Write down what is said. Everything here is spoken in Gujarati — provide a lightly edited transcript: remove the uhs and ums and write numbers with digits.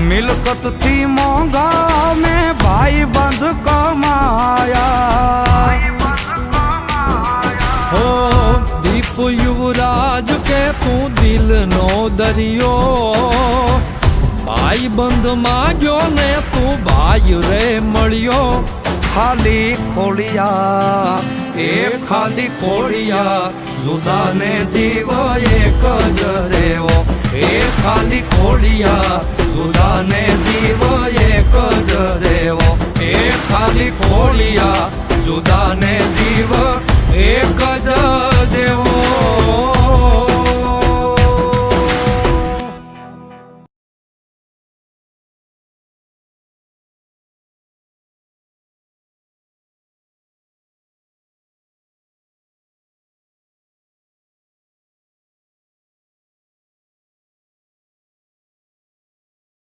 મિલકત થી મોંઘા મેં ભાઈ બંધ કમાયા હો દીપ યુવરાજ કે તું દિલનો દરિયો ભાઈ બંધ માંગ્યો ને તું ભાઈ રે મળ્યો ખાલી ખોડિયા એ ખાલી ખોડિયા જુદા ને જીવ એક જ જેવો એ ખાલી ખોડિયા જુદા ને જીવ એક જ જેવો એ ખાલી ખોડિયા જુદા ને જીવ એક જ જેવો